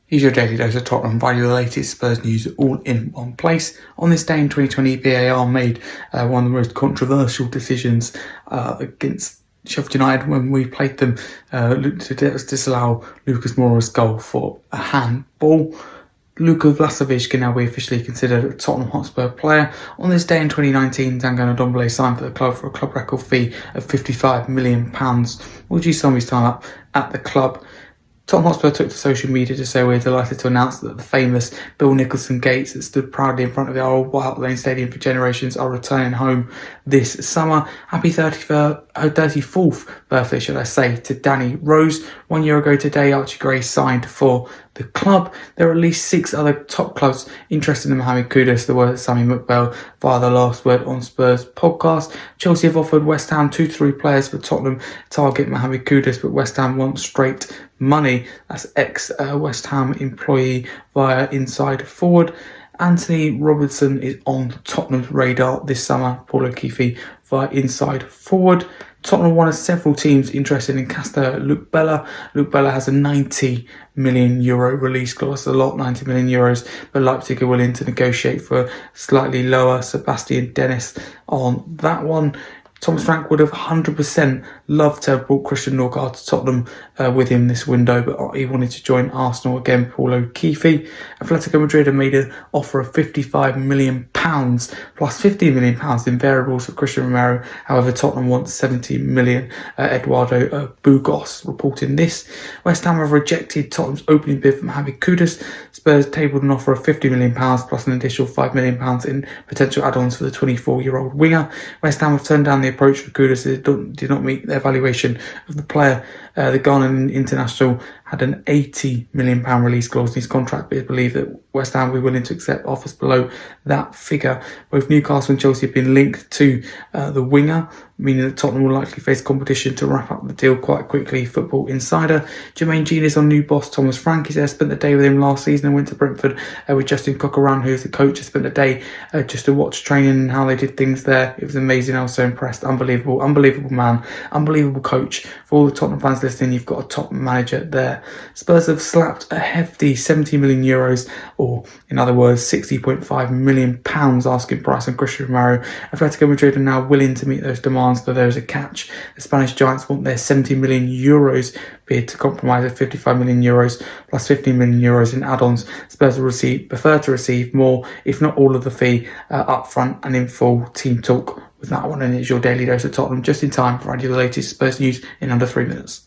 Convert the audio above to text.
Here's your daily dose of Tottenham via the latest Spurs news all in one place. On this day in 2020, VAR made one of the most controversial decisions against Sheffield United when we played them to disallow Lucas Moura's goal for a handball. Luka Vlahovic can now be officially considered a Tottenham Hotspur player. On this day in 2019, Tanguy Ndombele signed for the club for a club record fee of £55 million, which he sum his time up at the club. Tottenham Hotspur took to social media to say we're delighted to announce that the famous Bill Nicholson gates that stood proudly in front of the old White Hart Lane Stadium for generations are returning home this summer. Happy 34th birthday, should I say, to Danny Rose. 1 year ago today, Archie Gray signed for the club. There are at least 6 other top clubs interested in Mohamed Kudus, the word of Sammy McBell via the Last Word on Spurs podcast. Chelsea have offered West Ham 2 to 3 players for Tottenham target Mohamed Kudus, but West Ham want straight money. That's ex-West Ham employee via Inside Forward. Anthony Robertson is on Tottenham's radar this summer. Paul O'Keefe via Inside Forward. Tottenham one of several teams interested in Castor Luke Bella. Luke Bella has a €90 million release clause, a lot, €90 million, but Leipzig are willing to negotiate for slightly lower. Sebastian Dennis on that one. Thomas Frank would have 100% loved to have brought Christian Norgard to Tottenham with him this window, but he wanted to join Arsenal again. Paul O'Keefe. Atletico Madrid have made an offer of £55 million plus £15 million in variables for Christian Romero. However, Tottenham wants £70 million. Eduardo Bugos reporting this. West Ham have rejected Tottenham's opening bid for Mohamed Kudus. Spurs tabled an offer of £50 million plus an additional £5 million in potential add-ons for the 24-year-old winger. West Ham have turned down the approach for Kudus. It did not meet their valuation of the player. The Ghanaian international had an £80 million release clause in his contract, but it's believed that West Ham will be willing to accept offers below that figure. Both Newcastle and Chelsea have been linked to the winger, meaning that Tottenham will likely face competition to wrap up the deal quite quickly. Football Insider. Jermaine Jean is on new boss Thomas Frank. He's there, spent the day with him last season and went to Brentford with Justin Coquelin, who's the coach. I spent the day just to watch training and how they did things there. It was amazing. I was so impressed. Unbelievable man, unbelievable coach. For all the Tottenham fans listening, you've got a top manager there. Spurs have slapped a hefty €70 million, or in other words, £60.5 million asking price on Christian Romero. Atletico Madrid are now willing to meet those demands, though there is a catch. The Spanish giants want their €70 million bid to compromise at €55 million plus €15 million in add-ons. Spurs will prefer to receive more, if not all of the fee, up front and in full. Team talk with that one, and it's your daily dose of Tottenham just in time for the latest Spurs news in under 3 minutes.